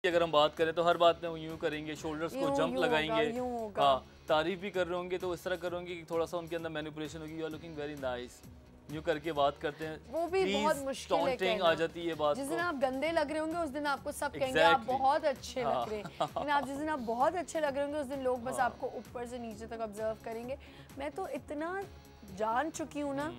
अगर हम बात करें तो हर बात में वो यूं करेंगे, शोल्डर्स को जंप लगाएंगे, हाँ तारीफ भी कर रहे होंगे तो इस तरह कर रहे होंगे कि थोड़ा सा उनके अंदर मैनिपुलेशन होगी, you are looking very nice, यूं करके बात करते हैं, वो भी बहुत मुश्किल है कहना। आ जाती है बात। जिस दिन आप गंदे लग रहे होंगे उस दिन आपको सब कहेंगे आप बहुत अच्छे लग रहे हैं, लेकिन आप जिस दिन आप बहुत अच्छे लग रहे होंगे उस दिन लोग बस आपको ऊपर से नीचे तक ऑब्जर्व करेंगे। मैं तो इतना जान चुकी हूँ ना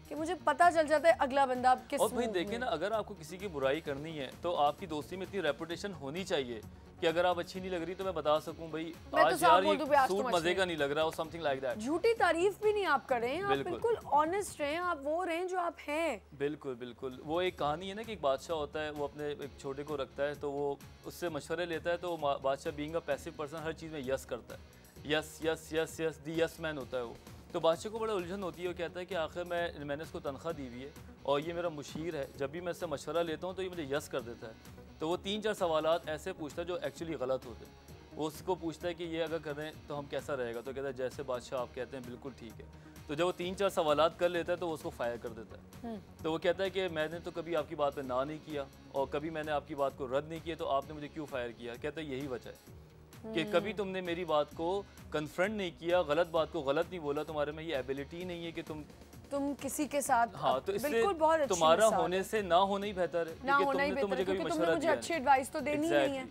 कि मुझे पता चल जाता है अगला बंदा आप किस। और भाई देखें ना, अगर आपको किसी की बुराई करनी है तो आपकी दोस्ती में इतनी रेपुटेशन होनी चाहिए कि अगर आप अच्छी नहीं लग रही तो मैं बता सकूं भाई आज तो यार ये सूट मजे का नहीं लग रहा, समथिंग लाइक दैट। झूठी तारीफ भी नहीं आप कर रहे हैं, आप बिल्कुल ऑनेस्ट रहें, आप वो रहें जो आप हैं। बिल्कुल बिल्कुल। वो एक कहानी है ना कि एक बादशाह होता है, वो अपने एक छोटे को रखता है तो वो उससे मशवरे लेता है, तो बादशाह बीइंग अ पैसिव पर्सन हर चीज़ में यस करता है, यस यस यस यस दी यस मैन होता है वो। तो बादशाह को बड़ा उलझन होती है, वो कहता है कि आखिर मैंने इसको तनख्वाह दी हुई है और ये मेरा मुशीर है, जब भी मैं इससे मशवरा लेता हूँ तो ये मुझे यस कर देता है। तो वो 3-4 सवालात ऐसे पूछता है जो एक्चुअली गलत होते हैं। वो उसको पूछता है कि ये अगर करें तो हम कैसा रहेगा, तो कहता है जैसे बादशाह आप कहते हैं बिल्कुल ठीक है। तो जब वो 3-4 सवालात कर लेता है तो वो उसको फायर कर देता है। तो वो कहता है कि मैंने तो कभी आपकी बात पे ना नहीं किया और कभी मैंने आपकी बात को रद्द नहीं किया, तो आपने मुझे क्यों फायर किया? कहता है यही वजह है कि कभी तुमने मेरी बात को कन्फ्रंट नहीं किया, गलत बात को गलत नहीं बोला, तुम्हारे में ये एबिलिटी नहीं है कि तुम किसी के साथ। हाँ, तो बिल्कुल बहुत अच्छी तुम्हारा होने से ना होना ही बेहतर है, ना होना ही बेहतर, मुझे कभी तुमने मुझे अच्छी एडवाइस तो देनी ही नहीं है।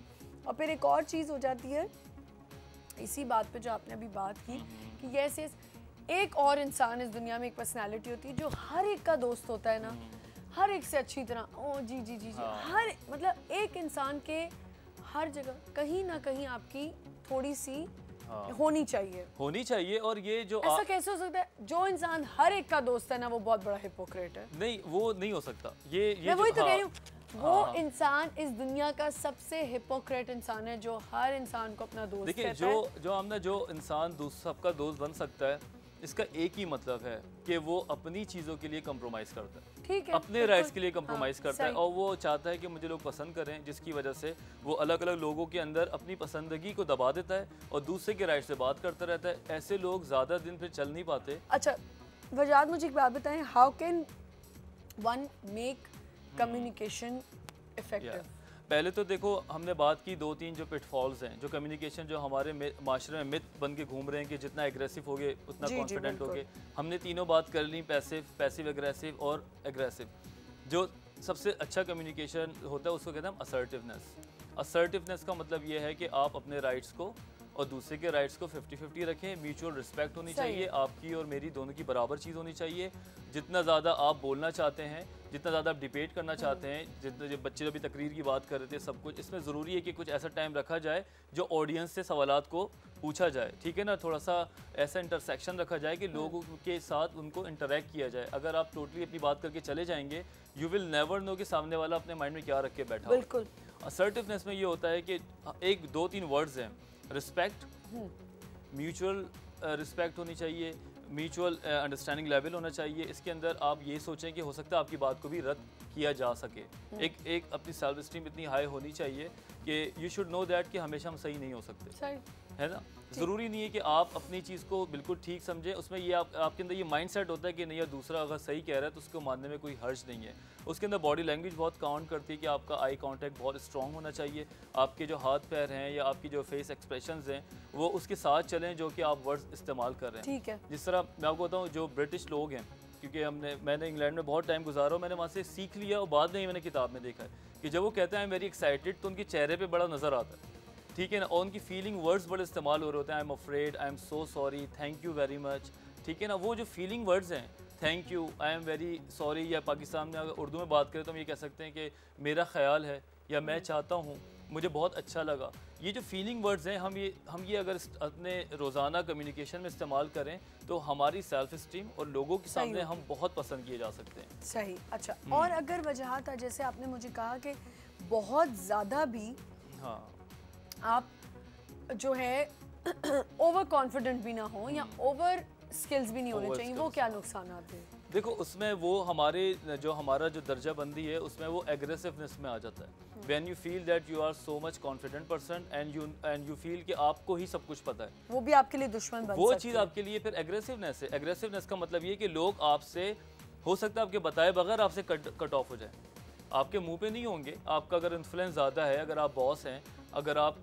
और फिर एक और चीज़ हो जाती है इसी बात पे जो आपने अभी बात की कि यस एक और इंसान इस दुनिया में, एक पर्सनैलिटी होती है जो हर एक का दोस्त होता है ना, हर एक से अच्छी तरह। ओ जी जी जी जी, हर मतलब एक इंसान के हर जगह कहीं ना कहीं आपकी थोड़ी सी होनी चाहिए। और ये जो ऐसा कैसे हो सकता है? जो इंसान हर एक का दोस्त है ना वो बहुत बड़ा हिपोक्रेट है। नहीं, वो नहीं हो सकता। ये मैं वही तो कह रही हूँ, वो इंसान इस दुनिया का सबसे हिपोक्रेट इंसान है जो हर इंसान को अपना दोस्त कहता है। जो इंसान सबका दोस्त बन सकता है, इसका एक ही मतलब है कि वो अपनी चीज़ों के लिए कंप्रोमाइज़ करता है, ठीक है, अपने राइट्स के लिए कंप्रोमाइज़ करता है, और वो चाहता है कि मुझे लोग पसंद करें, जिसकी वजह से वो अलग अलग लोगों के अंदर अपनी पसंदगी को दबा देता है और दूसरे के राइट से बात करता रहता है। ऐसे लोग ज़्यादा दिन फिर चल नहीं पाते। अच्छा वजाद, मुझे एक बात बताएं, how can one make communication effective? पहले तो देखो, हमने बात की 2-3 जो पिटफॉल्स हैं, जो कम्युनिकेशन जो हमारे माशरे में मिथ बन के घूम रहे हैं कि जितना एग्रेसिव हो गए उतना कॉन्फिडेंट हो गए। हमने तीनों बात कर ली, पैसिव एग्रेसिव और एग्रेसिव। जो सबसे अच्छा कम्युनिकेशन होता है उसको कहते हैं हम असर्टिवनेस। असर्टिवनेस का मतलब ये है कि आप अपने राइट्स को और दूसरे के राइट्स को 50-50 रखें, म्यूचुअल रिस्पेक्ट होनी चाहिए, आपकी और मेरी दोनों की बराबर चीज़ होनी चाहिए। जितना ज़्यादा आप बोलना चाहते हैं, जितना ज़्यादा आप डिबेट करना चाहते हैं, जितने जो बच्चे अभी तकरीर की बात कर रहे थे, सब कुछ इसमें ज़रूरी है कि कुछ ऐसा टाइम रखा जाए जो ऑडियंस से सवालात को पूछा जाए, ठीक है ना, थोड़ा सा ऐसा इंटरसेक्शन रखा जाए कि लोगों के साथ उनको इंटरेक्ट किया जाए। अगर आप टोटली अपनी बात करके चले जाएंगे, यू विल नेवर नो कि सामने वाला अपने माइंड में क्या रख के बैठा। बिल्कुल। असर्टिवनेस में ये होता है कि 1-2-3 वर्ड्स हैं, रिस्पेक्ट, म्यूचुअल रिस्पेक्ट होनी चाहिए, म्यूचुअल अंडरस्टैंडिंग लेवल होना चाहिए। इसके अंदर आप ये सोचें कि हो सकता है आपकी बात को भी रद्द किया जा सके। एक अपनी सेल्फ स्टीम इतनी हाई होनी चाहिए कि यू शुड नो दैट कि हमेशा हम सही नहीं हो सकते, है ना। ज़रूरी नहीं है कि आप अपनी चीज़ को बिल्कुल ठीक समझें, उसमें ये आपके अंदर ये माइंडसेट होता है कि नहीं यार दूसरा अगर सही कह रहा है तो उसको मानने में कोई हर्ज नहीं है। उसके अंदर बॉडी लैंग्वेज बहुत काउंट करती है कि आपका आई कांटेक्ट बहुत स्ट्रॉन्ग होना चाहिए, आपके जो हाथ पैर हैं या आपकी जो फेस एक्सप्रेशंस हैं वो उसके साथ चलें जो कि आप वर्ड्स इस्तेमाल कर रहे हैं। ठीक है। जिस तरह मैं आपको बताऊँ, जो ब्रिटिश लोग हैं, क्योंकि मैंने इंग्लैंड में बहुत टाइम गुजारा, मैंने वहाँ से सीख लिया और बाद में ही मैंने किताब में देखा है कि जब वो कहते हैं आई एम वेरी एक्साइटेड तो उनके चेहरे पे बड़ा नज़र आता है, ठीक है ना, और उनकी फीलिंग वर्ड्स बड़े इस्तेमाल हो रहे होते हैं, I am afraid, I am so sorry, thank you very much, ठीक है ना। वो जो फीलिंग वर्ड्स हैं, thank you, I am very sorry, या पाकिस्तान में अगर उर्दू में बात करें तो हम ये कह सकते हैं कि मेरा ख्याल है या मैं चाहता हूँ, मुझे बहुत अच्छा लगा। ये जो फीलिंग वर्ड्स हैं, हम ये अगर अपने रोज़ाना कम्युनिकेशन में इस्तेमाल करें तो हमारी सेल्फ स्टीम और लोगों के सामने हम बहुत पसंद किए जा सकते हैं। सही। अच्छा, और अगर वजह था, जैसे आपने मुझे कहा कि बहुत ज़्यादा भी आप जो है ओवर कॉन्फिडेंट भी ना हो या ओवर स्किल्स भी नहीं होने चाहिए, वो क्या नुकसान आते हैं? देखो, उसमें वो हमारा जो दर्जा बंदी है उसमें वो एग्रेसिवनेस में आ जाता है। When you feel that you are so much confident person and you feel कि आपको ही सब कुछ पता है, वो भी आपके लिए दुश्मन बन वो चीज़ आपके लिए फिर एग्रेसिवनेस है। एग्रेसिवनेस का मतलब ये कि लोग आपसे, हो सकता है आपके बताए बगैर आपसे कट ऑफ हो जाए, आपके मुंह पे नहीं होंगे। आपका अगर इन्फ्लुएंस ज़्यादा है, अगर आप बॉस हैं, अगर आप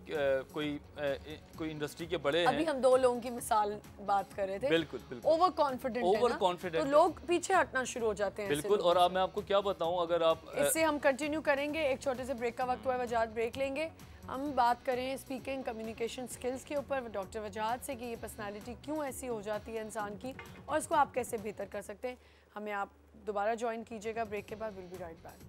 कोई इंडस्ट्री के बड़े हैं। अभी हम 2 लोगों की मिसाल बात कर रहे थे। बिल्कुल बिल्कुल। ओवर कॉन्फिडेंट तो लोग पीछे हटना शुरू हो जाते हैं। बिल्कुल। और अब मैं आपको क्या बताऊं, अगर आप इससे हम कंटिन्यू करेंगे। एक छोटे से ब्रेक का वक्त हुआ है, वजाहत ब्रेक लेंगे। हम बात करें स्पीकिंग कम्युनिकेशन स्किल्स के ऊपर डॉक्टर वजाहत से कि ये पर्सनालिटी क्यों ऐसी हो जाती है इंसान की और इसको आप कैसे बेहतर कर सकते हैं। हमें आप दोबारा ज्वाइन कीजिएगा ब्रेक के बाद। Will be right back.